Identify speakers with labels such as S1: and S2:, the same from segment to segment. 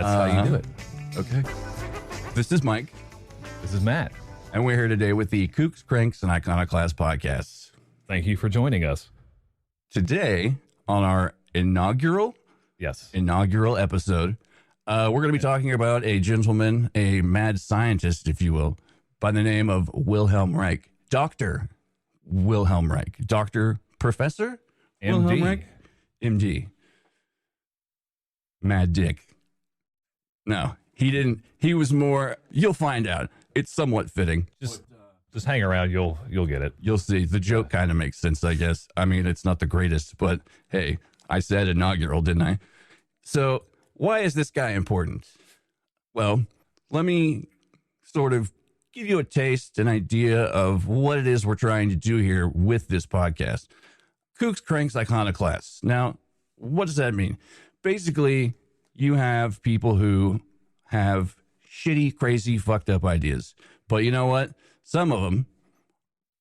S1: That's how you do it.
S2: Okay. This is Mike.
S1: This is Matt.
S2: And we're here today with the Kooks, Cranks, and Iconoclasts podcasts.
S1: Thank you for joining us.
S2: Today, on our inaugural episode, we're going to be talking about a gentleman, a mad scientist, if you will, by the name of Wilhelm Reich. Dr. Wilhelm Reich. Dr. Professor?
S1: MD.
S2: Wilhelm Reich? MD. Mad Dick. No, he didn't. He was more, you'll find out. It's somewhat fitting.
S1: Just hang around. You'll get it.
S2: You'll see. The joke kind of makes sense, I guess. I mean, it's not the greatest, but hey, I said inaugural, didn't I? So why is this guy important? Well, let me sort of give you a taste, an idea of what it is we're trying to do here with this podcast. Kooks, Cranks, Iconoclasts. Now, what does that mean? Basically, you have people who have shitty, crazy, fucked up ideas. But you know what? Some of them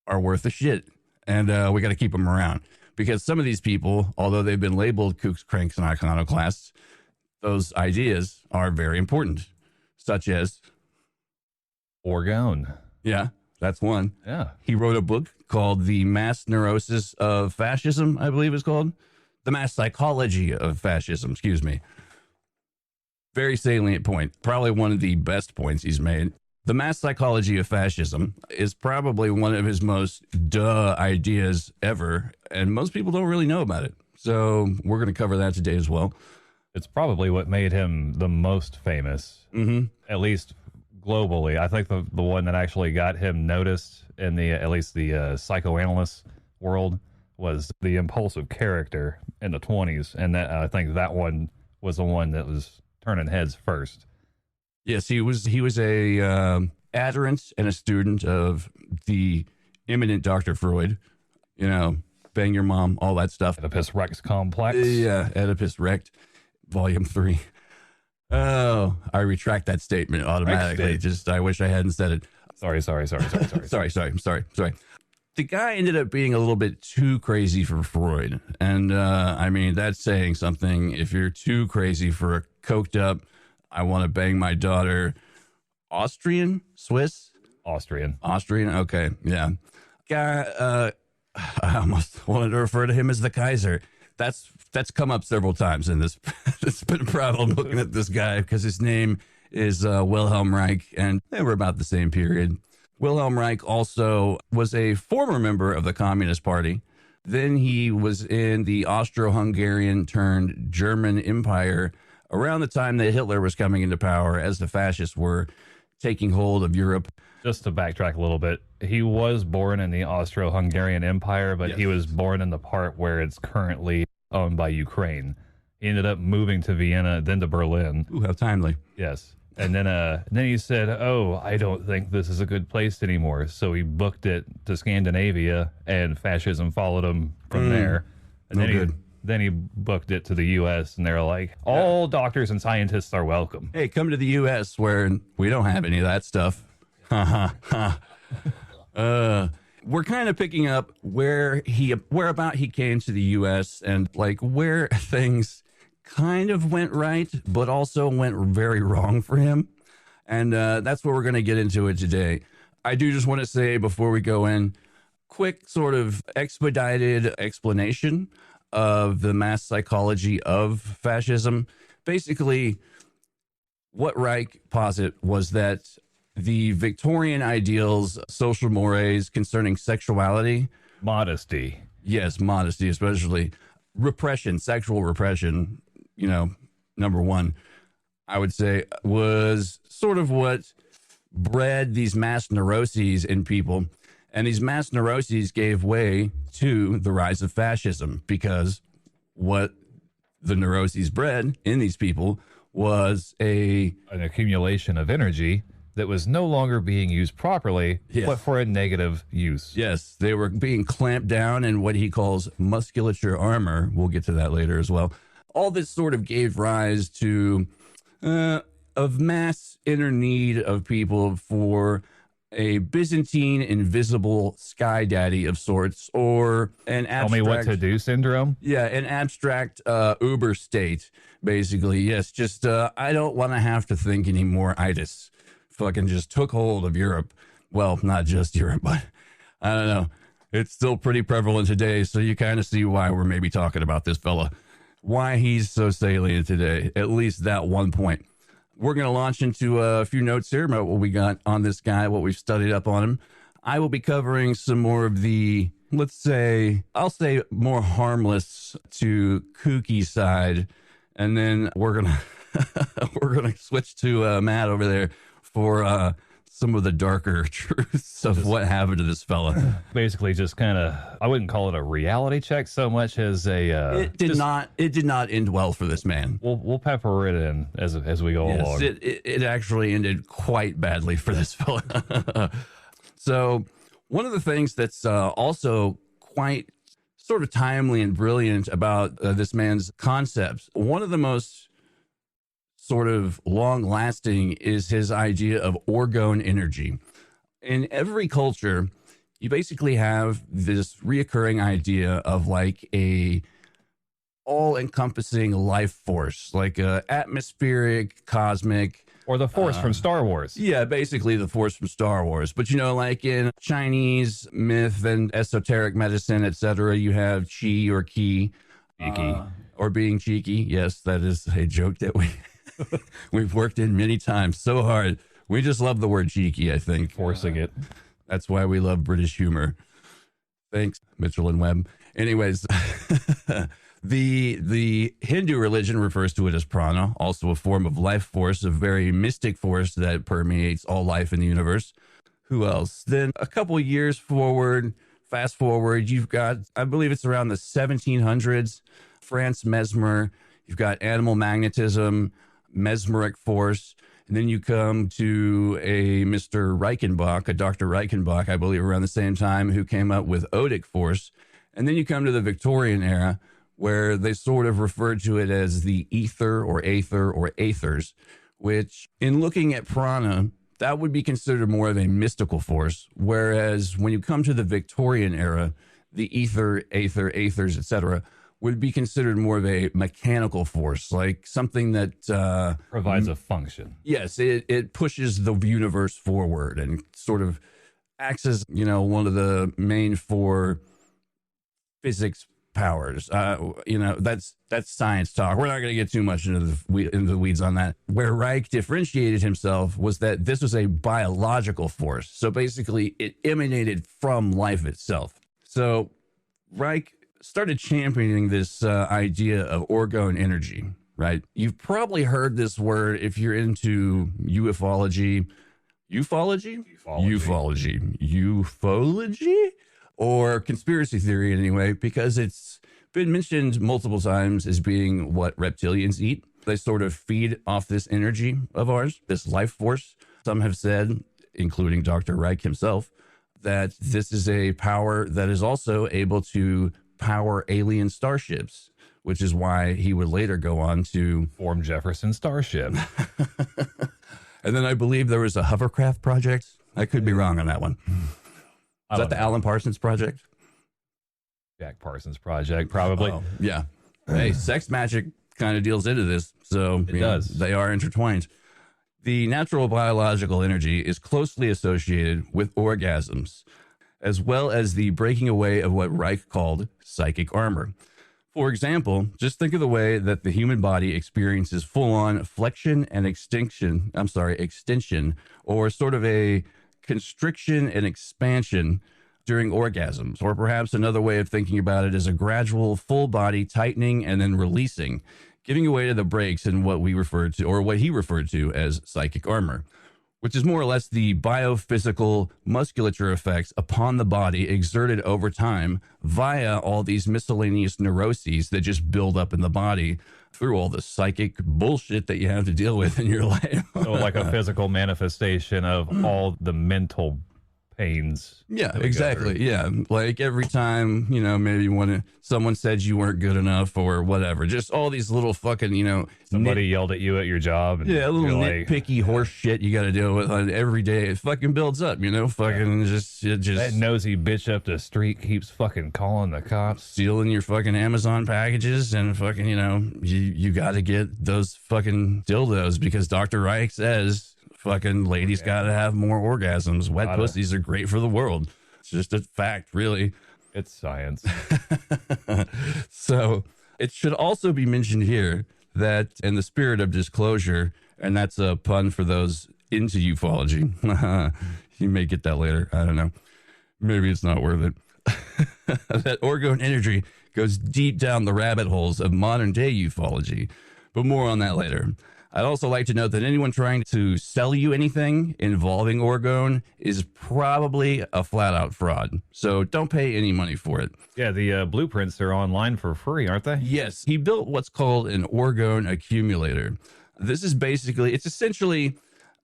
S2: are worth a shit. And we got to keep them around. Because some of these people, although they've been labeled Kooks, Cranks, and Iconoclasts, those ideas are very important. Such as
S1: Orgone.
S2: Yeah, that's one.
S1: Yeah.
S2: He wrote a book called The Mass Neurosis of Fascism, I believe it's called. The Mass Psychology of Fascism, excuse me. Very salient point. Probably one of the best points he's made. The Mass Psychology of Fascism is probably one of his most ideas ever, and most people don't really know about it. So we're going to cover that today as well.
S1: It's probably what made him the most famous, at least globally. I think the one that actually got him noticed in at least the psychoanalyst world was the impulsive character in the 1920s, and that I think that one was the one that was turning heads first.
S2: Yes, he was a adherent and a student of the eminent Dr. Freud. You know, bang your mom, all that stuff.
S1: Oedipus Rex complex.
S2: Yeah, Oedipus Rex, Volume 3. Oh, I retract that statement automatically. Just, I wish I hadn't said it.
S1: Sorry.
S2: sorry. The guy ended up being a little bit too crazy for Freud. And I mean, that's saying something. If you're too crazy for a coked up, I want to bang my daughter, Austrian?
S1: Austrian.
S2: Okay, yeah. Guy, I almost wanted to refer to him as the Kaiser. That's come up several times in this. It's been a problem looking at this guy because his name is Wilhelm Reich, and they were about the same period. Wilhelm Reich also was a former member of the Communist Party. Then he was in the Austro-Hungarian turned German Empire around the time that Hitler was coming into power as the fascists were taking hold of Europe.
S1: Just to backtrack a little bit, he was born in the Austro-Hungarian Empire, but He was born in the part where it's currently owned by Ukraine. He ended up moving to Vienna, then to Berlin.
S2: Ooh, how timely.
S1: Yes. And then he said, oh, I don't think this is a good place anymore. So he booked it to Scandinavia, and fascism followed him from there. And then he booked it to the U.S., and they're like, all doctors and scientists are welcome.
S2: Hey, come to the U.S. where we don't have any of that stuff. We're kind of picking up whereabout he came to the U.S. and like where things kind of went right, but also went very wrong for him. And that's what we're going to get into it today. I do just want to say before we go in, quick sort of expedited explanation of the mass psychology of fascism. Basically, what Reich posit was that the Victorian ideals, social mores concerning sexuality,
S1: modesty,
S2: especially repression, sexual repression, number one, I would say, was sort of what bred these mass neuroses in people. And these mass neuroses gave way to the rise of fascism because what the neuroses bred in these people was an
S1: accumulation of energy that was no longer being used properly, but for a negative use.
S2: Yes, they were being clamped down in what he calls musculature armor. We'll get to that later as well. All this sort of gave rise to of mass inner need of people for a Byzantine invisible sky daddy of sorts, or an abstract...
S1: Tell me what to do syndrome?
S2: Yeah, an abstract uber state, basically. Yes, just I don't want to have to think anymore. Itis fucking just took hold of Europe. Well, not just Europe, but I don't know. It's still pretty prevalent today, so you kind of see why we're maybe talking about this fella. Why he's so salient today, at least that one point. We're going to launch into a few notes here about what we got on this guy, what we've studied up on him. I will be covering some more of the, let's say, I'll say more harmless to kooky side. And then we're going to we're going to switch to Matt over there for some of the darker truths of what happened to this fella.
S1: Basically, just kind of, I wouldn't call it a reality check so much as a.
S2: It did not end well for this man.
S1: We'll pepper it in as we go along.
S2: It actually ended quite badly for this fella. So one of the things that's also quite sort of timely and brilliant about this man's concepts, one of the most sort of long-lasting is his idea of orgone energy. In every culture, you basically have this reoccurring idea of like a all-encompassing life force, like a atmospheric, cosmic...
S1: Or the Force from Star Wars.
S2: Yeah, basically the Force from Star Wars. But, you know, like in Chinese myth and esoteric medicine, etc., you have chi or ki. Or being cheeky. Yes, that is a joke that we've worked in many times so hard. We just love the word cheeky, I think.
S1: Forcing it.
S2: That's why we love British humor. Thanks, Mitchell and Webb. Anyways, the Hindu religion refers to it as prana, also a form of life force, a very mystic force that permeates all life in the universe. Who else? Then a couple years fast forward, you've got, I believe it's around the 1700s, Franz Mesmer. You've got animal magnetism, mesmeric force. And then you come to a Mr. Reichenbach, a Dr. Reichenbach, I believe around the same time, who came up with odic force. And then you come to the Victorian era, where they sort of referred to it as the ether or aether or aethers, which in looking at prana, that would be considered more of a mystical force. Whereas when you come to the Victorian era, the ether, aether, aethers, etc., would be considered more of a mechanical force, like something that
S1: provides a function.
S2: Yes, it pushes the universe forward and sort of acts as, you know, one of the main four physics powers. You know, that's science talk. We're not going to get too much into the weeds on that. Where Reich differentiated himself was that this was a biological force. So basically, it emanated from life itself. So Reich started championing this idea of orgone energy, right? You've probably heard this word if you're into ufology. Ufology? Ufology? Or conspiracy theory anyway, because it's been mentioned multiple times as being what reptilians eat. They sort of feed off this energy of ours, this life force. Some have said, including Dr. Reich himself, that this is a power that is also able to power alien starships, which is why he would later go on to
S1: form Jefferson Starship.
S2: And then I believe there was a hovercraft project. I could be wrong on that one. Is that the Alan Parsons Project?
S1: Jack Parsons Project, probably.
S2: Oh, yeah. Hey, sex magic kind of deals into this. So
S1: it does.
S2: They are intertwined. The natural biological energy is closely associated with orgasms, as well as the breaking away of what Reich called psychic armor. For example, just think of the way that the human body experiences full-on flexion and extension, or sort of a constriction and expansion during orgasms. Or perhaps another way of thinking about it is a gradual full body tightening and then releasing, giving away to the breaks in what we referred to, or what he referred to as psychic armor, which is more or less the biophysical musculature effects upon the body exerted over time via all these miscellaneous neuroses that just build up in the body through all the psychic bullshit that you have to deal with in your life.
S1: So like a physical manifestation of all the mental pains.
S2: Yeah,
S1: that we go
S2: exactly.
S1: through.
S2: Yeah. Like every time, maybe when someone said you weren't good enough or whatever, just all these little fucking,
S1: Somebody yelled at you at your job. And
S2: yeah, a little
S1: you're like,
S2: nitpicky horse shit you got to deal with every day. It fucking builds up, fucking
S1: that nosy bitch up the street keeps fucking calling the cops.
S2: stealing your fucking Amazon packages and fucking, you got to get those fucking dildos because Dr. Reich says fucking ladies got to have more orgasms. Wet pussies are great for the world. It's just a fact, really.
S1: It's science.
S2: So it should also be mentioned here that in the spirit of disclosure, and that's a pun for those into ufology. You may get that later. I don't know. Maybe it's not worth it. That Orgone energy goes deep down the rabbit holes of modern day ufology, but more on that later. I'd also like to note that anyone trying to sell you anything involving Orgone is probably a flat out fraud. So don't pay any money for it.
S1: Yeah, the blueprints are online for free, aren't they?
S2: Yes, he built what's called an Orgone accumulator. This is basically, it's essentially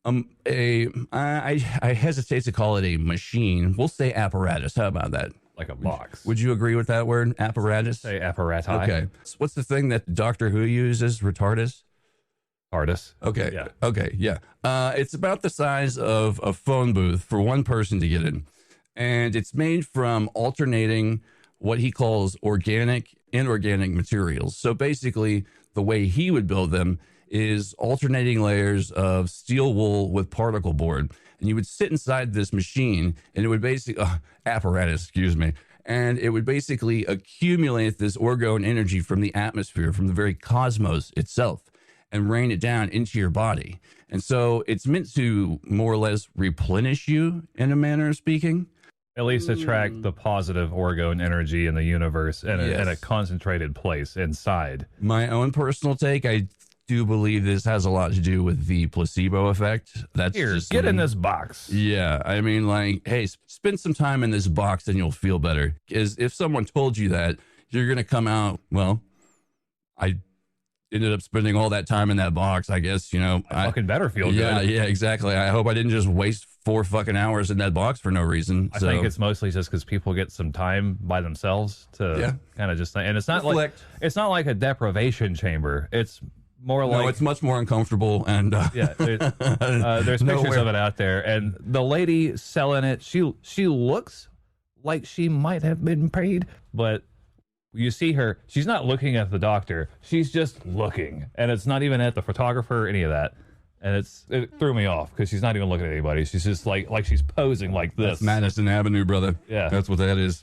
S2: I hesitate to call it a machine. We'll say apparatus. How about that?
S1: Like a box.
S2: Would you agree with that word, apparatus?
S1: Say apparati.
S2: Okay. What's the thing that Doctor Who uses? Retardus?
S1: TARDIS.
S2: Okay.
S1: Yeah.
S2: Okay. Yeah. It's about the size of a phone booth for one person to get in. And it's made from alternating what he calls organic, inorganic materials. So basically, the way he would build them is alternating layers of steel wool with particle board. And you would sit inside this machine and it would basically, apparatus, excuse me. And it would basically accumulate this Orgone energy from the atmosphere, from the very cosmos itself, and rain it down into your body. And so it's meant to more or less replenish you in a manner of speaking.
S1: At least attract the positive Orgone energy in the universe in a concentrated place inside.
S2: My own personal take, I do believe this has a lot to do with the placebo effect. That's
S1: Here,
S2: just
S1: get in this box.
S2: Yeah, I mean, like, hey, spend some time in this box and you'll feel better. Because if someone told you that, you're going to come out, well, I ended up spending all that time in that box, I guess, I
S1: fucking better feel good.
S2: Yeah, exactly. I hope I didn't just waste 4 fucking hours in that box for no reason.
S1: I think it's mostly just because people get some time by themselves to kind of just, and it's not like a deprivation chamber. It's more like,
S2: no, it's much more uncomfortable. And
S1: there's pictures of it out there, and the lady selling it, she looks like she might have been paid, but you see her, she's not looking at the doctor, she's just looking, and it's not even at the photographer or any of that. And it threw me off because she's not even looking at anybody. She's just like she's posing like this.
S2: That's Madison Avenue, brother.
S1: Yeah,
S2: that's what that is.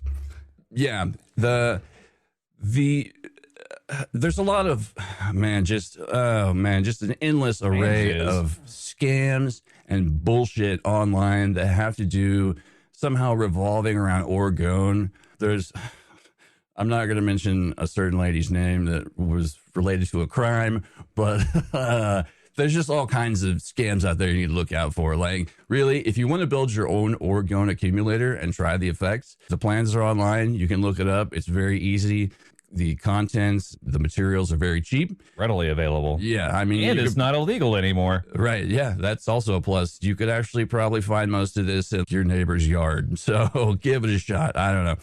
S2: Yeah, there's a lot of just an endless array of scams and bullshit online that have to do somehow revolving around Orgone. I'm not going to mention a certain lady's name that was related to a crime, but there's just all kinds of scams out there you need to look out for. Like, really, if you want to build your own Orgone accumulator and try the effects, the plans are online. You can look it up. It's very easy. The contents, the materials are very cheap.
S1: Readily available.
S2: Yeah, I mean...
S1: And it's not illegal anymore.
S2: Right, yeah, that's also a plus. You could actually probably find most of this in your neighbor's yard. So give it a shot. I don't know.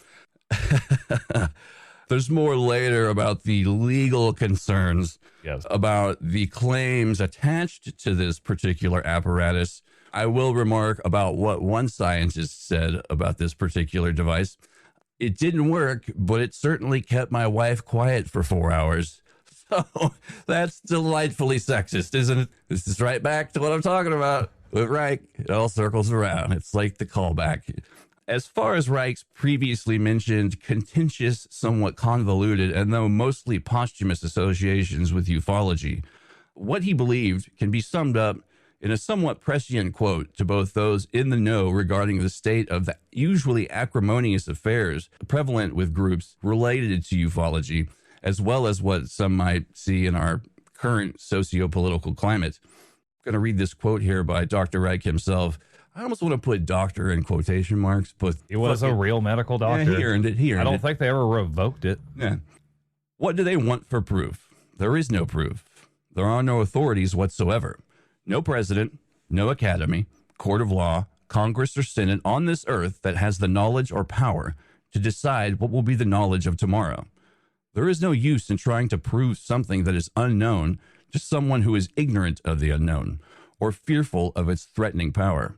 S2: There's more later about the legal concerns about the claims attached to this particular apparatus. I will remark about what one scientist said about this particular device. It didn't work, but it certainly kept my wife quiet for 4 hours. So that's delightfully sexist, isn't it? This is right back to what I'm talking about with Reich. It all circles around. It's like the callback. As far as Reich's previously mentioned contentious, somewhat convoluted, and though mostly posthumous associations with ufology, what he believed can be summed up in a somewhat prescient quote to both those in the know regarding the state of the usually acrimonious affairs prevalent with groups related to ufology, as well as what some might see in our current socio-political climate. I'm going to read this quote here by Dr. Reich himself. I almost want to put doctor in quotation marks, but
S1: he was a real medical doctor.
S2: Yeah, he earned it.
S1: I don't think they ever revoked it.
S2: Yeah. What do they want for proof? There is no proof. There are no authorities whatsoever. No president, no academy, court of law, Congress or Senate on this earth that has the knowledge or power to decide what will be the knowledge of tomorrow. There is no use in trying to prove something that is unknown to someone who is ignorant of the unknown or fearful of its threatening power.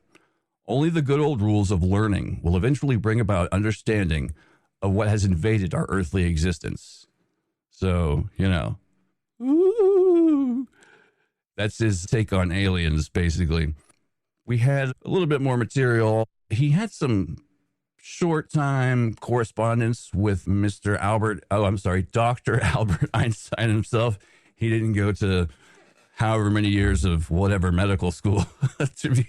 S2: Only the good old rules of learning will eventually bring about understanding of what has invaded our earthly existence. So, ooh, that's his take on aliens, basically. We had a little bit more material. He had some short time correspondence with Dr. Albert Einstein himself. He didn't go to however many years of whatever medical school to be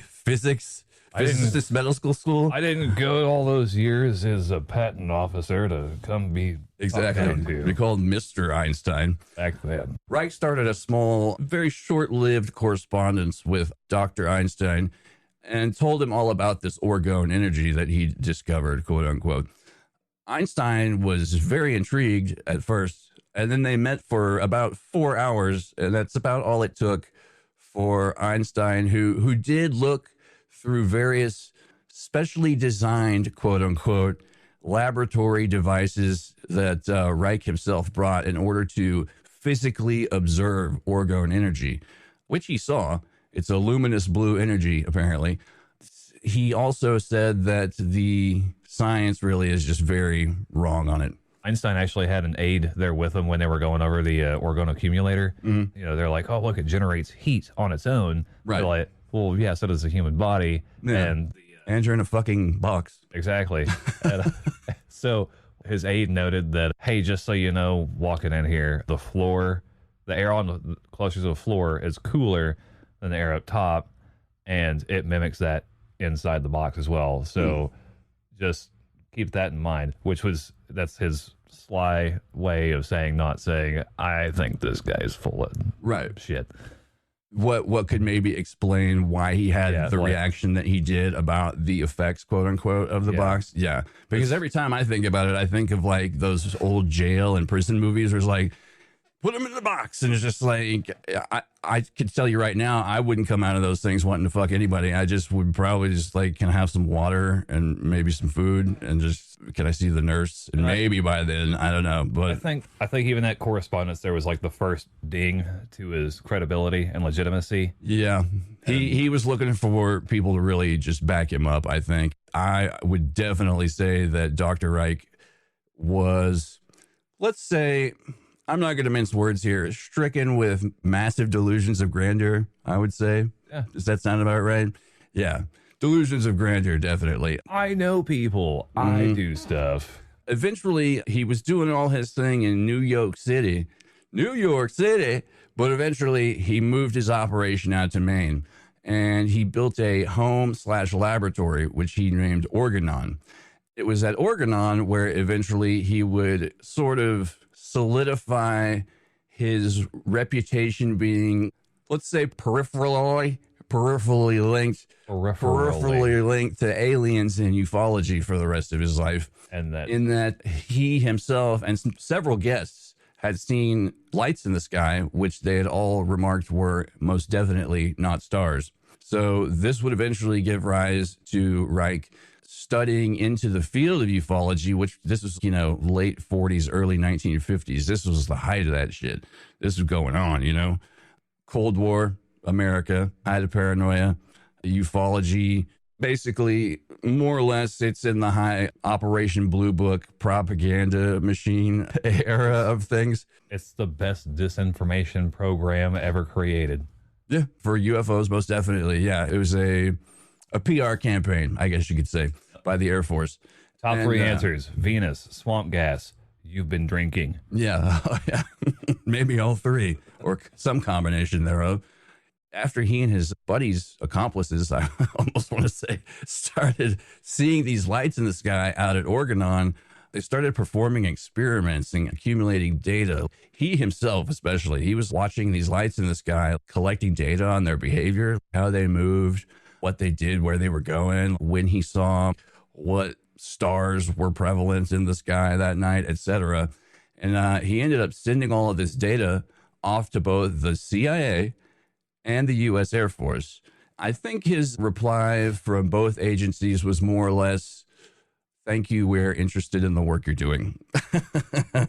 S2: physicist medical school.
S1: I didn't go all those years as a patent officer to come be
S2: exactly. We called Mr. Einstein
S1: back then.
S2: Reich started a small, very short-lived correspondence with Dr. Einstein and told him all about this orgone energy that he discovered, quote unquote. Einstein was very intrigued at first, and then they met for about 4 hours, and that's about all it took for Einstein, who did look through various specially designed, quote unquote, laboratory devices that Reich himself brought in order to physically observe orgone energy, which he saw. It's a luminous blue energy, apparently. He also said that the science really is just very wrong on it.
S1: Einstein actually had an aide there with him when they were going over the orgone accumulator. Mm-hmm. They're like, oh, look, it generates heat on its own.
S2: Right.
S1: They're like, well, yeah, so does the human body.
S2: Yeah. And you're in a fucking box.
S1: Exactly. So his aide noted that, hey, just so you know, walking in here, the air on the closer to the floor is cooler than the air up top, and it mimics that inside the box as well. So just keep that in mind, that's his sly way of not saying, I think this guy is full of shit.
S2: What could maybe explain why he had the reaction that he did about the effects, quote unquote, of the box? Yeah. Because every time I think about it, I think of like those old jail and prison movies where it's like, put them in the box. And it's just like, I could tell you right now, I wouldn't come out of those things wanting to fuck anybody. I just would probably just like, can I have some water and maybe some food and just, can I see the nurse? And maybe by then, I don't know. But
S1: I think even that correspondence there was like the first ding to his credibility and legitimacy.
S2: Yeah. He was looking for people to really just back him up, I think. I would definitely say that Dr. Reich was, let's say, I'm not going to mince words here, stricken with massive delusions of grandeur, I would say.
S1: Yeah.
S2: Does that sound about right? Yeah. Delusions of grandeur, definitely.
S1: I know people. I do stuff.
S2: Eventually, he was doing all his thing in New York City, but eventually he moved his operation out to Maine, and he built a home/laboratory, which he named Orgone. It was at Orgone where eventually he would sort of solidify his reputation being, let's say, peripherally linked to aliens and ufology for the rest of his life.
S1: And
S2: in that he himself and several guests had seen lights in the sky, which they had all remarked were most definitely not stars. So this would eventually give rise to Reich studying into the field of ufology, which this was, late 40s, early 1950s. This was the height of that shit. This was going on, Cold War, America, height of paranoia, ufology. Basically, more or less, it's in the high Operation Blue Book propaganda machine era of things.
S1: It's the best disinformation program ever created.
S2: Yeah, for UFOs, most definitely. Yeah, it was a PR campaign, I guess you could say, by the Air Force.
S1: Top three answers: Venus, swamp gas, you've been drinking.
S2: Yeah, maybe all three or some combination thereof. After he and his buddies, accomplices, I almost want to say, started seeing these lights in the sky out at Orgone, they started performing experiments and accumulating data. He himself, especially, he was watching these lights in the sky, collecting data on their behavior, how they moved, what they did, where they were going, when he saw what stars were prevalent in the sky that night, etc. And he ended up sending all of this data off to both the CIA and the U.S. Air Force. I think his reply from both agencies was more or less, thank you, we're interested in the work you're doing.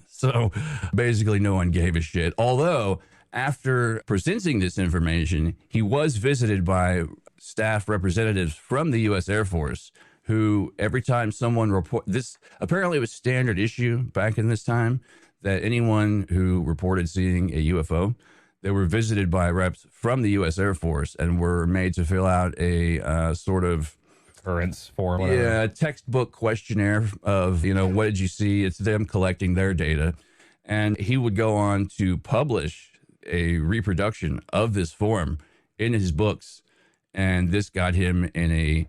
S2: So basically no one gave a shit. Although after presenting this information, he was visited by staff representatives from the U.S. Air Force who every time someone report this, apparently it was standard issue back in this time, that anyone who reported seeing a UFO, they were visited by reps from the U.S. Air Force and were made to fill out a sort of
S1: occurrence form.
S2: Yeah, textbook questionnaire of, what did you see? It's them collecting their data. And he would go on to publish a reproduction of this form in his books. And this got him in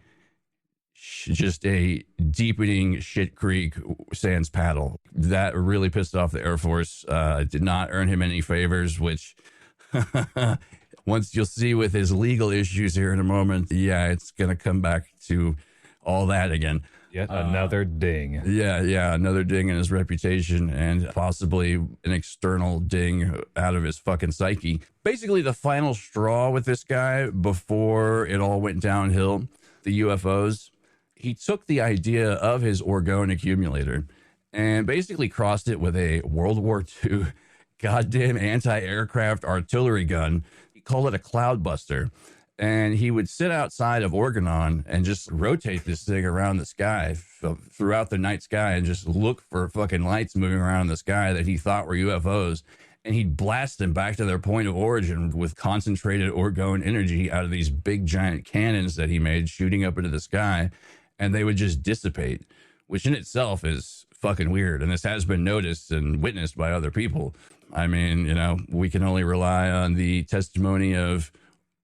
S2: just a deepening shit creek sans paddle. That really pissed off the Air Force. Did not earn him any favors, which once you'll see with his legal issues here in a moment, yeah, it's going to come back to all that again.
S1: Yet another ding.
S2: Yeah, another ding in his reputation and possibly an external ding out of his fucking psyche. Basically, the final straw with this guy before it all went downhill, the UFOs, he took the idea of his Orgone accumulator and basically crossed it with a World War II goddamn anti-aircraft artillery gun. He called it a cloudbuster. And he would sit outside of Orgone and just rotate this thing around the sky throughout the night sky and just look for fucking lights moving around in the sky that he thought were UFOs. And he'd blast them back to their point of origin with concentrated Orgone energy out of these big giant cannons that he made shooting up into the sky. And they would just dissipate, which in itself is fucking weird. And this has been noticed and witnessed by other people. I mean, we can only rely on the testimony of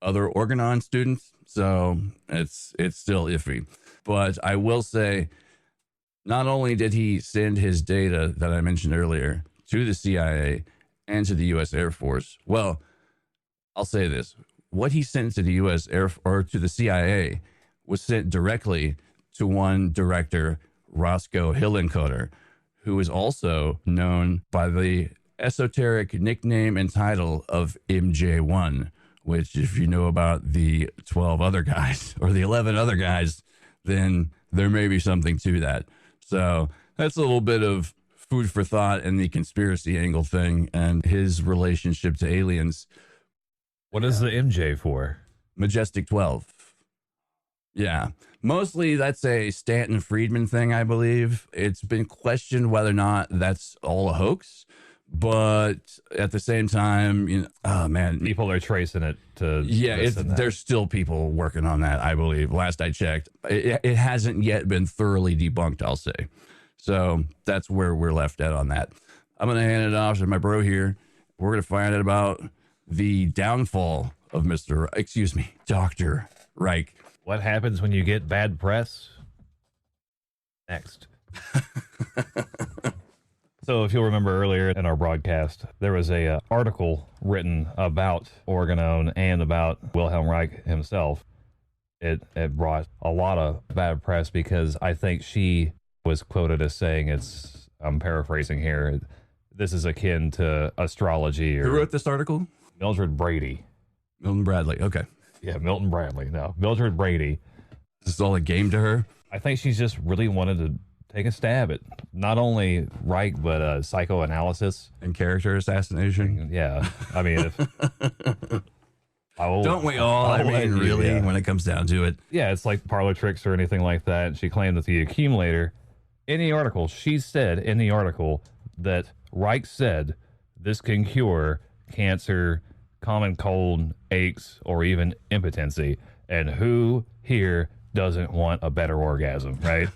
S2: other Orgone students, so it's still iffy. But I will say, not only did he send his data that I mentioned earlier to the CIA and to the U.S. Air Force, well, I'll say this: what he sent to the U.S. or to the CIA was sent directly to one director, Roscoe Hillenkotter, who is also known by the esoteric nickname and title of MJ1. Which, if you know about the 12 other guys or the 11 other guys, then there may be something to that. So that's a little bit of food for thought in the conspiracy angle thing and his relationship to aliens.
S1: What is the MJ for?
S2: Majestic 12. Yeah. Mostly that's a Stanton Friedman thing, I believe. It's been questioned whether or not that's all a hoax. But at the same time, oh man,
S1: people are tracing it to
S2: there's still people working on that, I believe. Last I checked, it hasn't yet been thoroughly debunked, I'll say. So that's where we're left at on that. I'm gonna hand it off to my bro here. We're gonna find out about the downfall of Dr. Reich.
S1: What happens when you get bad press? Next. So if you'll remember earlier in our broadcast, there was a article written about Orgone and about Wilhelm Reich himself. It brought a lot of bad press because I think she was quoted as saying I'm paraphrasing here, this is akin to astrology.
S2: Who wrote this article?
S1: Mildred Brady.
S2: Milton Bradley. Okay.
S1: Yeah, Milton Bradley. No, Mildred Brady.
S2: This is all a game to her?
S1: I think she's just really wanted to take a stab at not only Reich, but psychoanalysis.
S2: And character assassination.
S1: Yeah. I mean,
S2: don't we all? I mean, really, yeah. When it comes down to it.
S1: Yeah, it's like parlor tricks or anything like that. She claimed that the accumulator, in the article, she said in the article that Reich said this can cure cancer, common cold, aches, or even impotency. And who here doesn't want a better orgasm, right?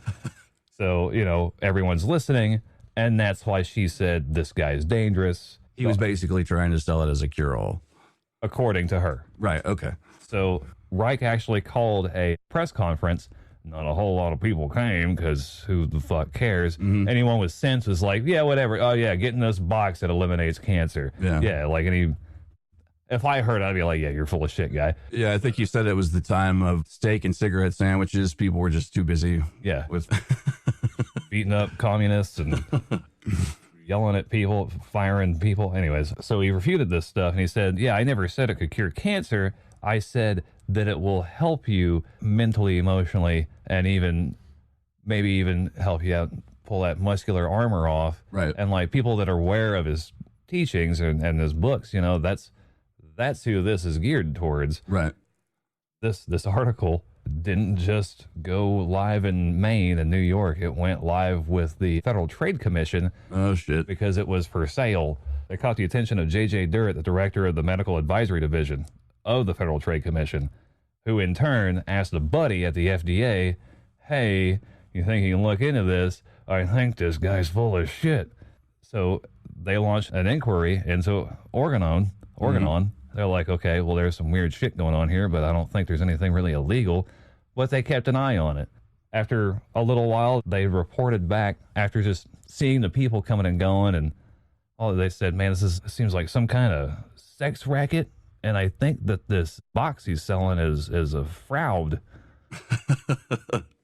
S1: So, everyone's listening, and that's why she said this guy's dangerous.
S2: He was basically trying to sell it as a cure-all.
S1: According to her.
S2: Right, okay.
S1: So Reich actually called a press conference. Not a whole lot of people came because who the fuck cares? Mm-hmm. Anyone with sense was like, yeah, whatever. Oh, yeah, get in this box that eliminates cancer. Yeah, like if I heard, I'd be like, yeah, you're full of shit, guy.
S2: Yeah, I think you said it was the time of steak and cigarette sandwiches. People were just too busy.
S1: Yeah.
S2: With
S1: beating up communists and yelling at people, firing people. Anyways, so he refuted this stuff and he said, yeah, I never said it could cure cancer. I said that it will help you mentally, emotionally, and maybe even help you out, pull that muscular armor off.
S2: Right.
S1: And like people that are aware of his teachings and his books, you know, that's who this is geared towards.
S2: Right.
S1: This article didn't just go live in Maine and New York. It went live with the Federal Trade Commission.
S2: Oh, shit.
S1: Because it was for sale. They caught the attention of J.J. Durrett, the director of the Medical Advisory Division of the Federal Trade Commission, who in turn asked a buddy at the FDA, hey, you think you can look into this? I think this guy's full of shit. So they launched an inquiry into Orgone. They're like, okay, well, there's some weird shit going on here, but I don't think there's anything really illegal. But they kept an eye on it. After a little while, they reported back after just seeing the people coming and going, and they said, man, this seems like some kind of sex racket. And I think that this box he's selling is a fraud.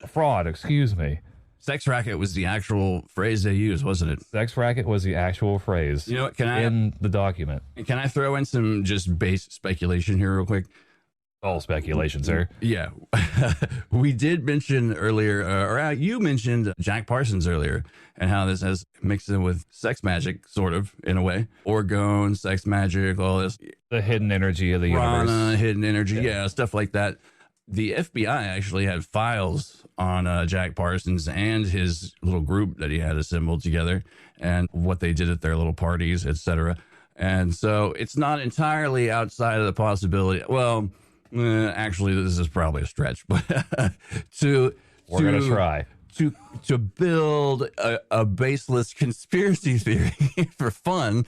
S1: Fraud, excuse me.
S2: Sex racket was the actual phrase they used, wasn't it?
S1: Sex racket was the actual phrase.
S2: You know what?
S1: In the document.
S2: Can I throw in some just base speculation here real quick?
S1: All speculation, sir.
S2: Yeah. We did mention earlier, or you mentioned Jack Parsons earlier, and how this has mixed in with sex magic, sort of, in a way. Orgone, sex magic, all this.
S1: The hidden energy of the universe.
S2: Hidden energy, yeah, stuff like that. The FBI actually had files on Jack Parsons and his little group that he had assembled together and what they did at their little parties, etc. And so it's not entirely outside of the possibility. Well, actually, this is probably a stretch, but we're
S1: going to try
S2: to build a baseless conspiracy theory for fun.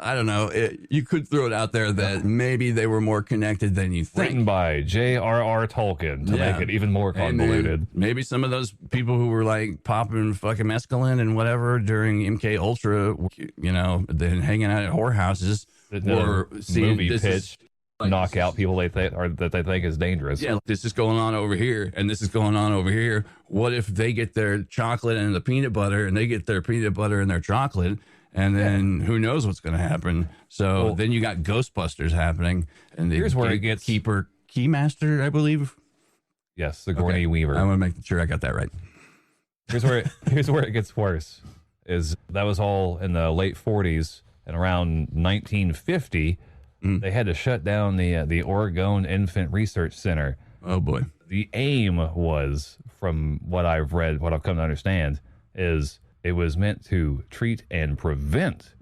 S2: I don't know. You could throw it out there that maybe they were more connected than you think.
S1: Written by J.R.R. Tolkien to make it even more convoluted.
S2: Maybe some of those people who were like popping fucking mescaline and whatever during MK Ultra, you know, then hanging out at whorehouses or seeing
S1: movie pitch. Knock out people that they think is dangerous.
S2: Yeah, this is going on over here, and this is going on over here. What if they get their chocolate and the peanut butter, and they get their peanut butter and their chocolate, and then who knows what's going to happen? So then you got Ghostbusters happening, and
S1: here's where it gets
S2: Keymaster, I believe.
S1: Yes, Sigourney Weaver.
S2: I want to make sure I got that right.
S1: Here's where it gets worse. Is that was all in the late 40s, and around 1950. They had to shut down the Orgone Infant Research Center.
S2: Oh, boy.
S1: The aim was, from what I've read, what I've come to understand, is it was meant to treat and prevent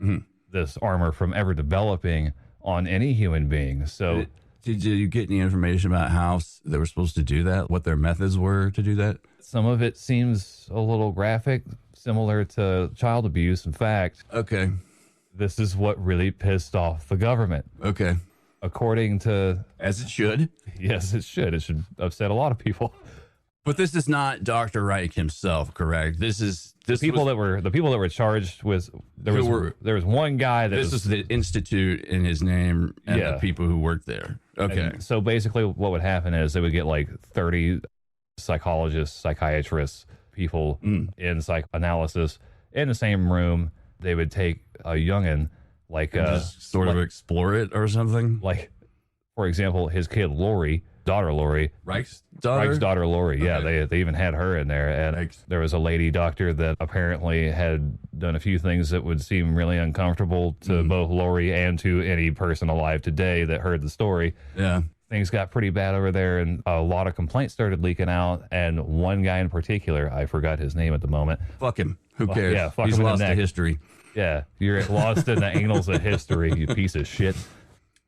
S1: this armor from ever developing on any human being. So,
S2: did you get any information about how they were supposed to do that, what their methods were to do that?
S1: Some of it seems a little graphic, similar to child abuse. In fact,
S2: okay.
S1: This is what really pissed off the government.
S2: Okay.
S1: According to...
S2: As it should.
S1: Yes, it should. It should upset a lot of people.
S2: But this is not Dr. Reich himself, correct? The people that
S1: were charged with... There was one guy that...
S2: This is the institute in his name and the people who worked there. Okay.
S1: And so basically what would happen is they would get like 30 psychologists, psychiatrists, people in psychoanalysis in the same room. They would take a youngin, like
S2: just sort of explore it or something.
S1: Like, for example, his kid daughter Lori,
S2: Reich's daughter
S1: Lori.
S2: Okay.
S1: Yeah, they even had her in there, and there was a lady doctor that apparently had done a few things that would seem really uncomfortable to both Lori and to any person alive today that heard the story.
S2: Yeah.
S1: Things got pretty bad over there, and a lot of complaints started leaking out. And one guy in particular, I forgot his name at the moment.
S2: Fuck him. Who cares?
S1: Yeah, fuck
S2: He's
S1: him
S2: lost
S1: in the
S2: to
S1: neck.
S2: history.
S1: Yeah, you're lost in the annals of history, you piece of shit.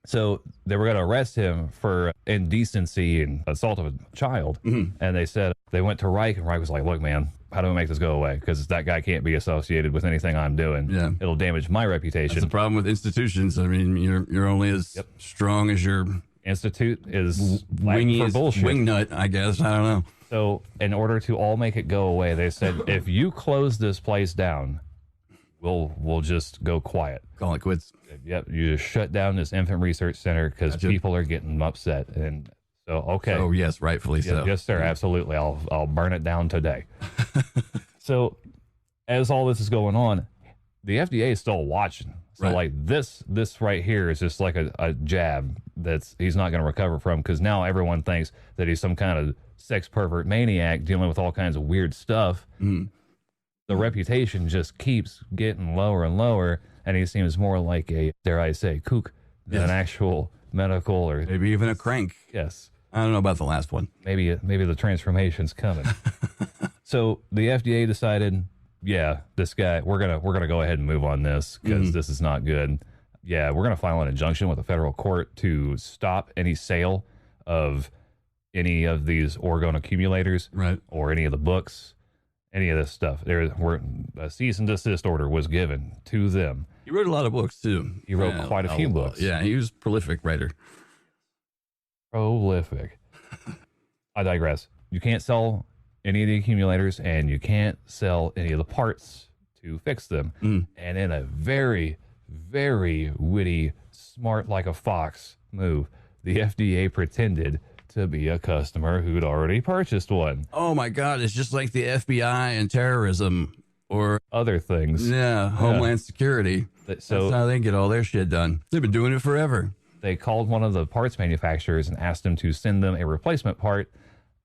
S1: So they were going to arrest him for indecency and assault of a child. And they said, they went to Reich, and Reich was like, look, man, how do we make this go away? Because that guy can't be associated with anything I'm doing.
S2: Yeah.
S1: It'll damage my reputation.
S2: That's the problem with institutions. I mean, you're only as strong as your
S1: institute is for bullshit.
S2: Wingnut, I guess. I don't know.
S1: So in order to all make it go away, they said, if you close this place down, we'll just go quiet.
S2: Call it quits.
S1: Yep, you just shut down this infant research center because people are getting upset. And so, okay.
S2: Oh, yes, rightfully so.
S1: Yes, sir, absolutely. I'll burn it down today. So as all this is going on, the FDA is still watching. So
S2: Right.
S1: like this right here is just like a jab that's he's not going to recover from, because now everyone thinks that he's some kind of sex pervert maniac dealing with all kinds of weird stuff. The reputation just keeps getting lower and lower, and he seems more like a, dare I say, kook than an actual medical or
S2: Maybe even a crank.
S1: yes.
S2: I don't know about the last one.
S1: Maybe the transformation's coming. So the FDA decided, yeah, this guy, we're gonna go ahead and move on this because this is not good. Yeah, we're gonna file an injunction with the federal court to stop any sale of any of these Orgone accumulators,
S2: Right.
S1: or any of the books, any of this stuff. A cease and desist order was given to them.
S2: He wrote a lot of books too.
S1: He wrote quite a few books.
S2: Yeah, he was a prolific writer.
S1: Prolific. I digress. You can't sell any of the accumulators, and you can't sell any of the parts to fix them. And in a very, very witty, smart like a fox move, the FDA pretended to be a customer who'd already purchased one.
S2: Oh my God, it's just like the FBI and terrorism or
S1: Other things.
S2: Homeland Security.
S1: So
S2: That's how they get all their shit done. They've been doing it forever.
S1: they called one of the parts manufacturers and asked them to send them a replacement part.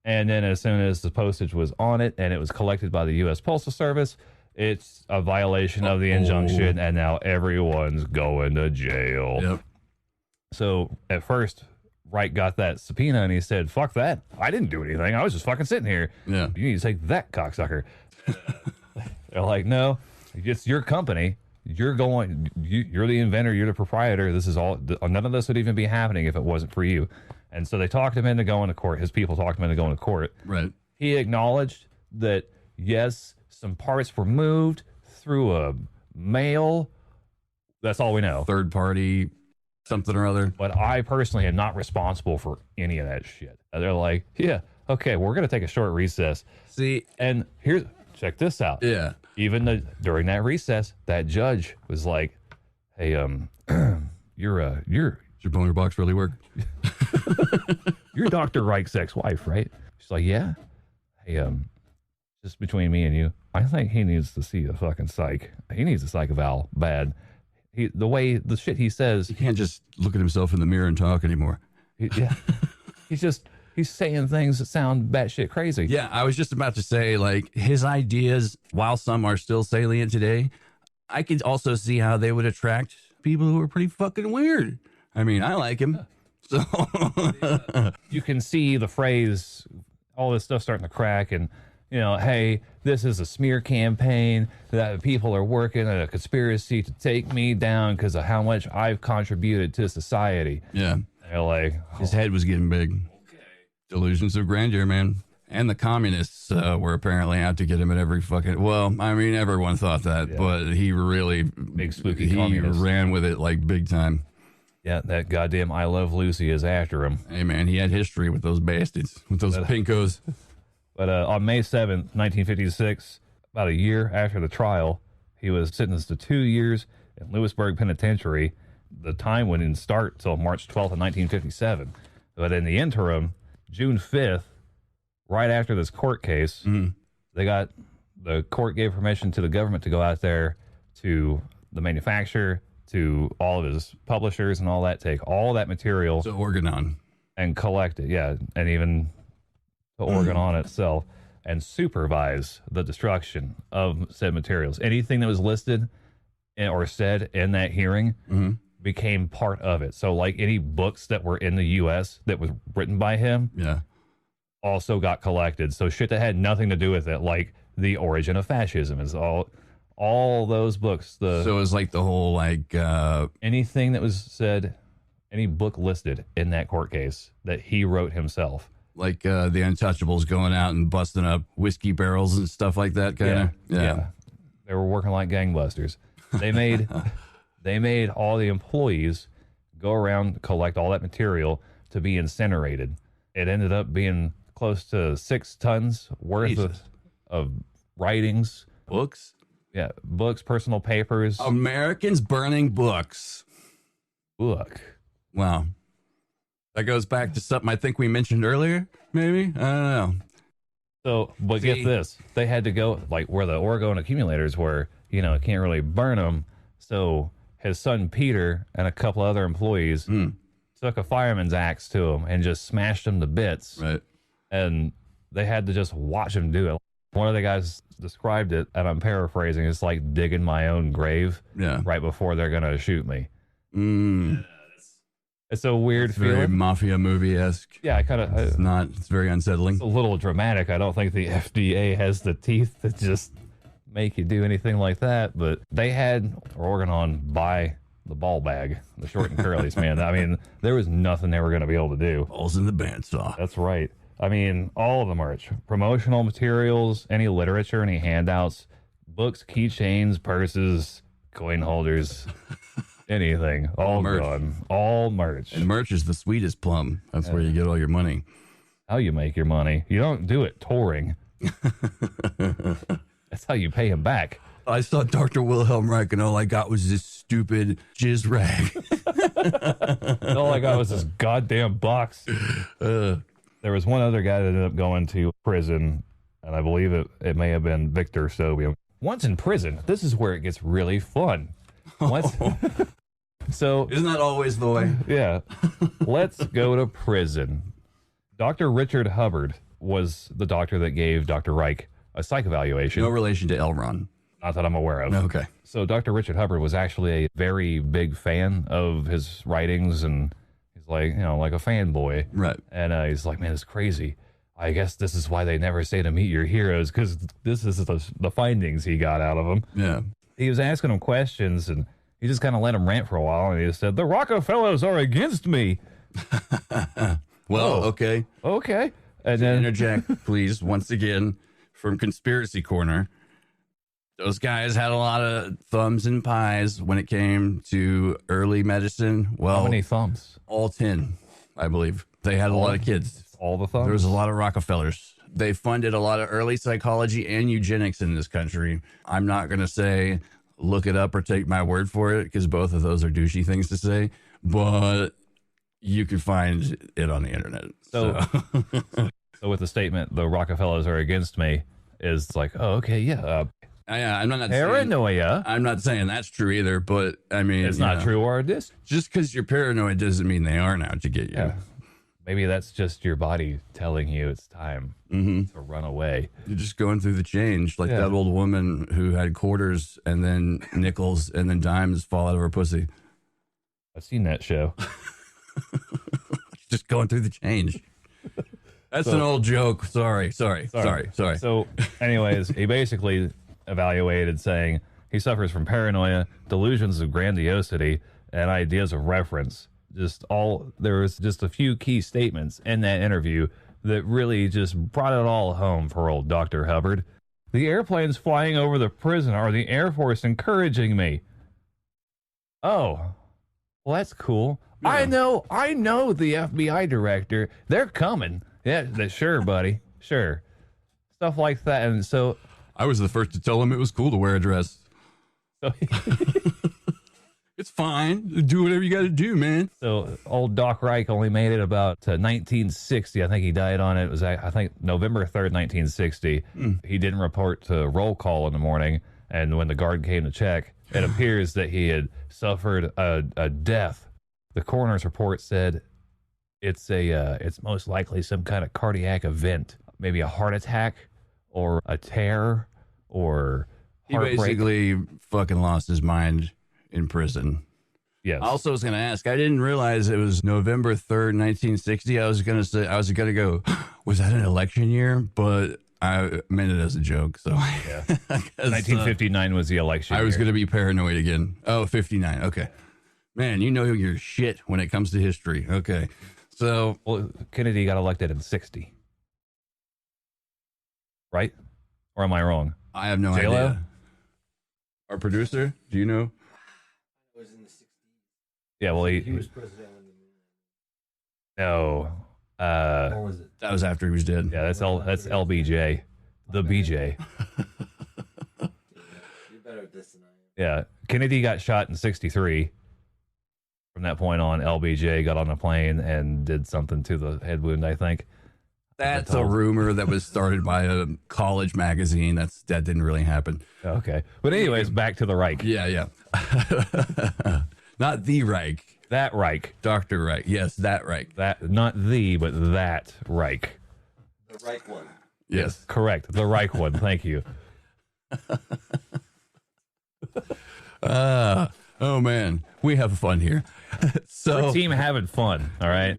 S1: And then as soon as the postage was on it and it was collected by the U.S. Postal Service, it's a violation of the injunction, and now everyone's going to jail.
S2: Yep.
S1: So at first, Wright got that subpoena and he said, fuck that. I didn't do anything. I was just fucking sitting here.
S2: Yeah.
S1: You need to take that, cocksucker. They're like, no, it's your company. You're the inventor. You're the proprietor. This is all, none of this would even be happening if it wasn't for you. And so they talked him into going to court. His people talked him into going to court.
S2: Right.
S1: He acknowledged that, yes, some parts were moved through a mail. That's all we know.
S2: Third party, something or other.
S1: But I personally am not responsible for any of that shit. And they're like, yeah, okay, we're going to take a short recess.
S2: See,
S1: And check this out.
S2: yeah.
S1: Even during that recess, that judge was like, hey, you're
S2: Does your boner box really work?
S1: you're Dr. Reich's ex-wife, right? She's like, yeah. Hey, just between me and you, I think he needs to see a fucking psych. He needs a psych eval bad. The shit he says,
S2: He can't just look at himself in the mirror and talk anymore.
S1: he's saying things that sound batshit crazy.
S2: Yeah, I was just about to say, like, his ideas, while some are still salient today, I can also see how they would attract people who are pretty fucking weird. I mean, I like him. So
S1: You can see the phrase, all this stuff starting to crack, and hey, this is a smear campaign that people are working at a conspiracy to take me down because of how much I've contributed to society.
S2: yeah,
S1: They're like,
S2: his head was getting big. Delusions of grandeur, man. And the communists were apparently out to get him at every fucking. Well, I mean, everyone thought that, but he really
S1: big spooky
S2: he
S1: communist.
S2: ran with it like big time.
S1: Yeah, that goddamn I Love Lucy is after him.
S2: Hey, man, he had history with those bastards, with those pinkos.
S1: But on May 7th, 1956, about a year after the trial, he was sentenced to 2 years in Lewisburg Penitentiary. The time wouldn't start till March 12th of 1957. But in the interim, June 5th, right after this court case, the court gave permission to the government to go out there to the manufacturer, to all of his publishers and all that, take all that material
S2: So Orgone.
S1: and collect it. Yeah, and even to Orgone itself, and supervise the destruction of said materials. Anything that was listed or said in that hearing became part of it. So like any books that were in the U.S. that was written by him
S2: Yeah.
S1: also got collected. So shit that had nothing to do with it, like The Origin of Fascism, is all those books.
S2: So it was like the whole, like,
S1: Anything that was said, any book listed in that court case that he wrote himself.
S2: the Untouchables going out and busting up whiskey barrels and stuff like that, kind of.
S1: Yeah. They were working like gangbusters. They made all the employees go around, collect all that material to be incinerated. It ended up being close to 6 tons worth of writings.
S2: Books?
S1: Yeah, books, personal papers.
S2: Americans burning books.
S1: Book.
S2: Wow. That goes back to something I think we mentioned earlier, maybe? I don't know.
S1: So, but
S2: See-
S1: get this. They had to go, like, where the Orgone accumulators were, can't really burn them. So his son Peter and a couple other employees took a fireman's axe to him and just smashed him to bits.
S2: Right.
S1: And they had to just watch him do it. One of the guys described it, and I'm paraphrasing, it's like digging my own grave right before they're going to shoot me. It's a weird feeling.
S2: Very mafia movie-esque.
S1: Yeah,
S2: It's very unsettling.
S1: It's a little dramatic. I don't think the FDA has the teeth to just make you do anything like that, but they had Orgone buy the ball bag, the short and curlies, man. I mean, there was nothing they were going to be able to do.
S2: Balls in the bandsaw.
S1: That's right. I mean, all of the merch, promotional materials, any literature, any handouts, books, keychains, purses, coin holders, anything, all
S2: merch.
S1: gone, all merch.
S2: And merch is the sweetest plum. That's where you get all your money.
S1: How you make your money. You don't do it touring. That's how you pay him back.
S2: I saw Dr. Wilhelm Reich, and all I got was this stupid jizz rag.
S1: All I got was this goddamn box. There was one other guy that ended up going to prison, and I believe it may have been Victor Sobium. Once in prison, this is where it gets really fun. So
S2: isn't that always the way?
S1: Yeah. Let's go to prison. Dr. Richard Hubbard was the doctor that gave Dr. Reich a psych evaluation.
S2: No relation to L. Ron.
S1: Not that I'm aware of.
S2: Okay.
S1: So Dr. Richard Hubbard was actually a very big fan of his writings, and he's like, like a fanboy.
S2: Right.
S1: And he's like, man, it's crazy. I guess this is why they never say to meet your heroes, because this is the findings he got out of them.
S2: Yeah.
S1: He was asking them questions, and he just kind of let him rant for a while, and he just said, the Rockefellers are against me.
S2: Well, okay.
S1: Okay. And then
S2: interject, please, once again, from Conspiracy Corner. Those guys had a lot of thumbs and pies when it came to early medicine. Well,
S1: how many thumbs?
S2: All 10, I believe. They had a lot of kids.
S1: All the thumbs?
S2: There was a lot of Rockefellers. They funded a lot of early psychology and eugenics in this country. I'm not going to say look it up or take my word for it, because both of those are douchey things to say, but you can find it on the internet.
S1: So with the statement, the Rockefellers are against me, is like, oh, okay, yeah.
S2: I'm not
S1: paranoia.
S2: I'm not saying that's true either, but I mean,
S1: it's not true or it is.
S2: Just because you're paranoid doesn't mean they aren't out to get you.
S1: Yeah. Maybe that's just your body telling you it's time to run away.
S2: You're just going through the change, like that old woman who had quarters and then nickels and then dimes fall out of her pussy.
S1: I've seen that show.
S2: Just going through the change. That's an old joke. Sorry.
S1: So anyways, he basically evaluated, saying he suffers from paranoia, delusions of grandiosity, and ideas of reference. There was just a few key statements in that interview that really just brought it all home for old Dr. Hubbard. The airplanes flying over the prison are the Air Force encouraging me. Oh, well, that's cool. Yeah. I know the FBI director. They're coming. Yeah, sure, buddy. Sure. Stuff like that. And so
S2: I was the first to tell him it was cool to wear a dress. So it's fine. Do whatever you got to do, man.
S1: So old Doc Reich only made it about 1960. I think he died on it. It was, I think, November 3rd, 1960. He didn't report to roll call in the morning. And when the guard came to check, it appears that he had suffered a death. The coroner's report said it's most likely some kind of cardiac event, maybe a heart attack or a tear or heartbreak.
S2: He basically fucking lost his mind in prison.
S1: Yes.
S2: Also, I was going to ask, I didn't realize it was November 3rd, 1960. I was going to go, was that an election year? But I meant it as a joke. So
S1: yeah. 1959 was the election
S2: year. I was going to be paranoid again. Oh, 59. Okay. Man, you know your shit when it comes to history. Okay. So,
S1: well, Kennedy got elected in 60. Right? Or am I wrong?
S2: I have no idea. Our producer, do you know?
S3: It was in the 60s.
S1: Yeah, well,
S3: he was president when
S1: no.
S3: Or was it?
S2: That was after he was dead.
S1: Yeah, that's LBJ. The BJ.
S3: You're better at this than I am.
S1: Yeah. Kennedy got shot in 63. From that point on, LBJ got on a plane and did something to the head wound, I think.
S2: That's a rumor that was started by a college magazine. That didn't really happen.
S1: Okay. But anyways, back to the Reich.
S2: Yeah. Not the Reich.
S1: That Reich.
S2: Dr. Reich. Yes, that Reich.
S1: That, not the, but that Reich.
S3: The right one.
S2: Yes.
S1: Correct. The Reich one. Thank you.
S2: Oh, man. We have fun here. So,
S1: Our team having fun. All right.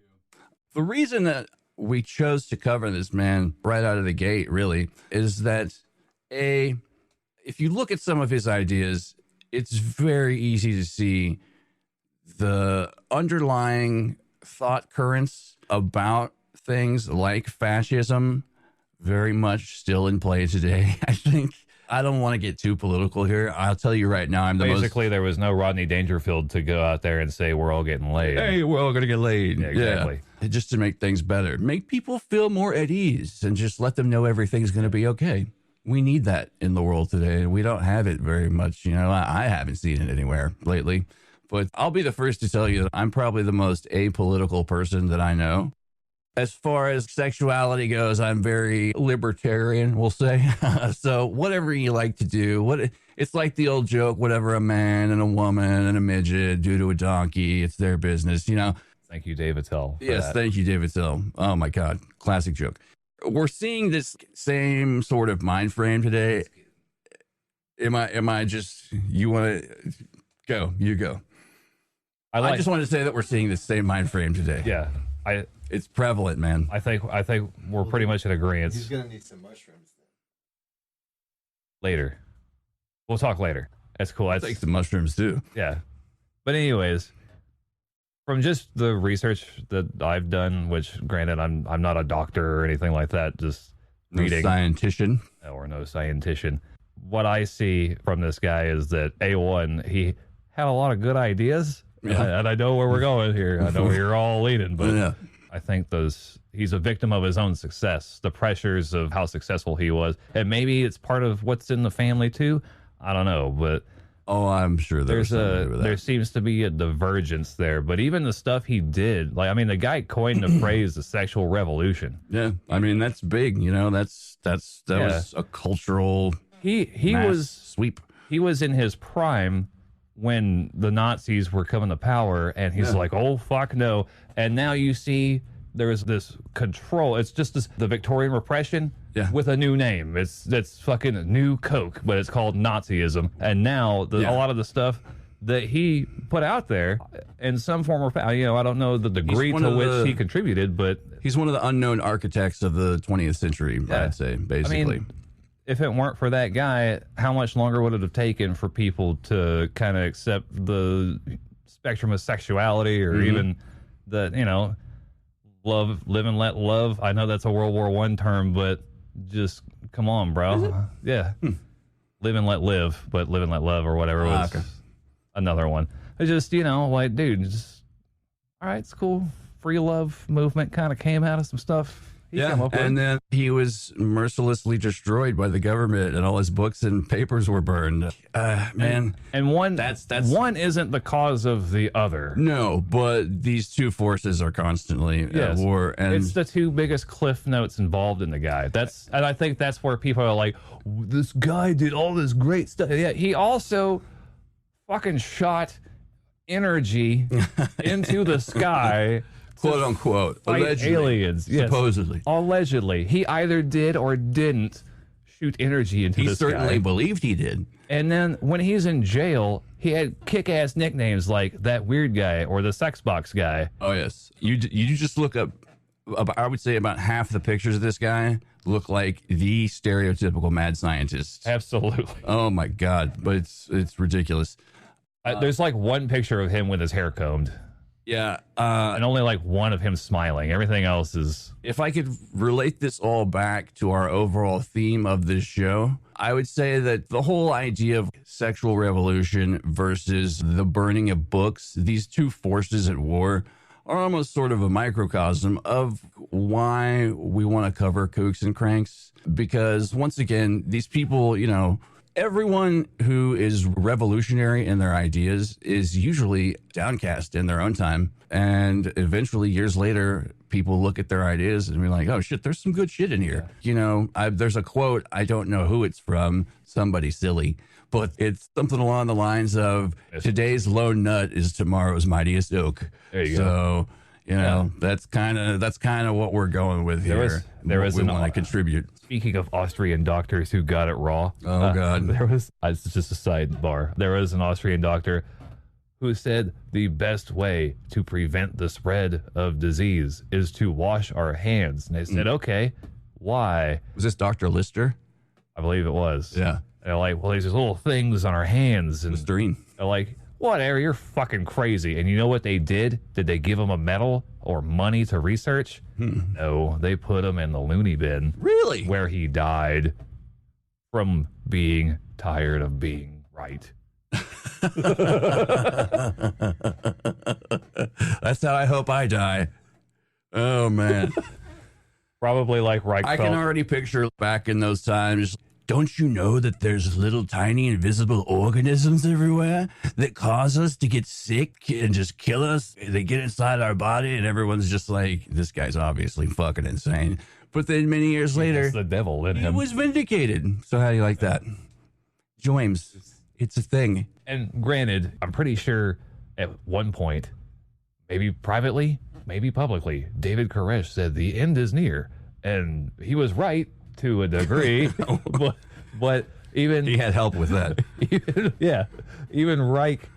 S2: the reason that we chose to cover this man right out of the gate, really, is that if you look at some of his ideas, it's very easy to see the underlying thought currents about things like fascism very much still in play today. I think I don't want to get too political here. I'll tell you right now,
S1: Basically, there was no Rodney Dangerfield to go out there and say we're all getting laid.
S2: Hey, we're all going to get laid.
S1: Yeah, exactly.
S2: Yeah. Just to make things better. Make people feel more at ease and just let them know everything's going to be okay. We need that in the world today, and we don't have it very much. You know, I haven't seen it anywhere lately. But I'll be the first to tell you that I'm probably the most apolitical person that I know. As far as sexuality goes, I'm very libertarian, we'll say. So whatever you like to do, it's like the old joke, whatever a man and a woman and a midget do to a donkey, it's their business, you know.
S1: Thank you, David Tell.
S2: Yes, thank you, David Tell. Oh, my God. Classic joke. We're seeing this same sort of mind frame today. Am I just, you want to go? You go. I just want to say that we're seeing the same mind frame today.
S1: Yeah.
S2: It's prevalent, man.
S1: I think we're pretty much in agreement.
S3: He's gonna need some mushrooms then.
S1: Later. We'll talk later. That's cool.
S2: I take the mushrooms too.
S1: Yeah. But anyways, from just the research that I've done, which granted I'm not a doctor or anything like that, just reading.
S2: No scientician.
S1: Or no scientician. What I see from this guy is that A1, he had a lot of good ideas. Yeah. And I know where we're going here. I know where you're all leading, but yeah. I think he's a victim of his own success, the pressures of how successful he was. And maybe it's part of what's in the family too. I don't know, but
S2: I'm sure there
S1: seems to be a divergence there. But even the stuff he did, like, I mean, the guy coined the phrase the sexual revolution.
S2: Yeah. I mean, that's big, you know, that was a cultural
S1: he was
S2: sweep.
S1: He was in his prime when the Nazis were coming to power, and he's like, oh, fuck no. And now you see there's this control. It's just the Victorian repression with a new name. That's fucking new Coke, but it's called Nazism. And now a lot of the stuff that he put out there in some form or fashion, I don't know the degree to which he contributed, but
S2: he's one of the unknown architects of the 20th century, I'd say, basically.
S1: I mean, if it weren't for that guy, how much longer would it have taken for people to kind of accept the spectrum of sexuality or even the, love, live and let love? I know that's a World War I term, but just come on, bro. Yeah. Live and let live, but live and let love or whatever was another one. It's just, like, dude, just, all right, it's cool. Free love movement kind of came out of some stuff.
S2: And then he was mercilessly destroyed by the government, and all his books and papers were burned. Man,
S1: and one one isn't the cause of the other.
S2: No, but these two forces are constantly at war, and
S1: it's the two biggest cliff notes involved in the guy. And I think that's where people are like, this guy did all this great stuff. Yeah, he also fucking shot energy into the sky.
S2: Quote unquote,
S1: allegedly, aliens,
S2: supposedly.
S1: Allegedly, he either did or didn't shoot energy into the sky.
S2: He certainly believed he did.
S1: And then when he's in jail, he had kick-ass nicknames like that weird guy or the sex box guy.
S2: Oh yes, you just look up. I would say about half the pictures of this guy look like the stereotypical mad scientist.
S1: Absolutely.
S2: Oh my God, but it's ridiculous.
S1: There's like one picture of him with his hair combed.
S2: Yeah.
S1: And only like one of him smiling. Everything else is...
S2: If I could relate this all back to our overall theme of this show, I would say that the whole idea of sexual revolution versus the burning of books, these two forces at war, are almost sort of a microcosm of why we want to cover Kooks and Cranks. Because once again, these people, everyone who is revolutionary in their ideas is usually downcast in their own time. And eventually, years later, people look at their ideas and be like, oh, shit, there's some good shit in here. You know, there's a quote. I don't know who it's from. Somebody silly. But it's something along the lines of today's lone nut is tomorrow's mightiest oak.
S1: There you
S2: go.
S1: go.
S2: You know, that's kind of what we're going with here.
S1: There was
S2: we want to contribute.
S1: Speaking of Austrian doctors who got it raw.
S2: Oh, God.
S1: It's just a sidebar. There was an Austrian doctor who said the best way to prevent the spread of disease is to wash our hands. And they said, okay, why?
S2: Was this Dr. Lister?
S1: I believe it was.
S2: Yeah.
S1: They're like, well, there's these little things on our hands. And
S2: Listerine.
S1: they're like, whatever, you're fucking crazy. And you know what they did? Did they give him a medal or money to research? No, they put him in the loony bin.
S2: Really?
S1: Where he died from being tired of being right.
S2: That's how I hope I die. Oh, man.
S1: Probably like Reich
S2: I
S1: felt.
S2: can already picture back in those times. Don't you know that there's little tiny invisible organisms everywhere that cause us to get sick and just kill us? They get inside our body and everyone's just like, this guy's obviously fucking insane. But then many years later,
S1: It's the devil in
S2: he
S1: him.
S2: was vindicated. So how do you like that? James, it's a thing.
S1: And granted, I'm pretty sure at one point, maybe privately, maybe publicly, David Koresh said the end is near. And he was right to a degree. but even...
S2: He had help with that.
S1: Even Reich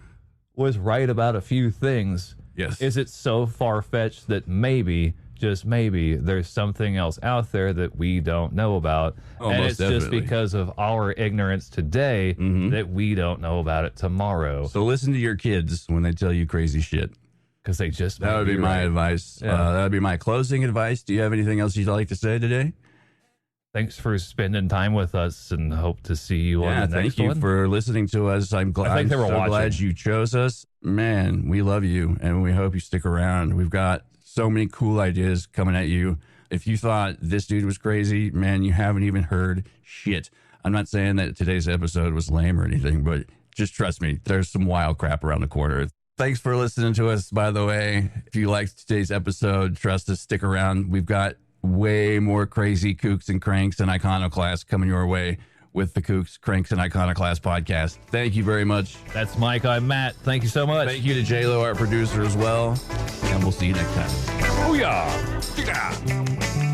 S1: was right about a few things.
S2: Yes.
S1: Is it so far-fetched that maybe, just maybe, there's something else out there that we don't know about?
S2: Oh,
S1: and
S2: most
S1: it's
S2: definitely.
S1: just because of our ignorance today that we don't know about it tomorrow.
S2: So listen to your kids when they tell you crazy shit.
S1: Because they just
S2: That would be my advice.
S1: Yeah.
S2: That would be my closing advice. Do you have anything else you'd like to say today?
S1: Thanks for spending time with us, and hope to see you on the next
S2: thank you
S1: one.
S2: for listening to us. I'm glad.
S1: I think they were
S2: so
S1: watching.
S2: glad you chose us. Man, we love you, and we hope you stick around. We've got so many cool ideas coming at you. If you thought this dude was crazy, man, you haven't even heard shit. I'm not saying that today's episode was lame or anything, but just trust me, there's some wild crap around the corner. Thanks for listening to us, by the way. If you liked today's episode, trust us, stick around. We've got way more crazy kooks and cranks and iconoclasts coming your way with the Kooks, Cranks, and Iconoclast podcast. Thank you very much.
S1: That's Mike. I'm Matt. Thank you so much.
S2: Thank you to J-Lo, our producer, as well. And we'll see you next time.
S1: Booyah!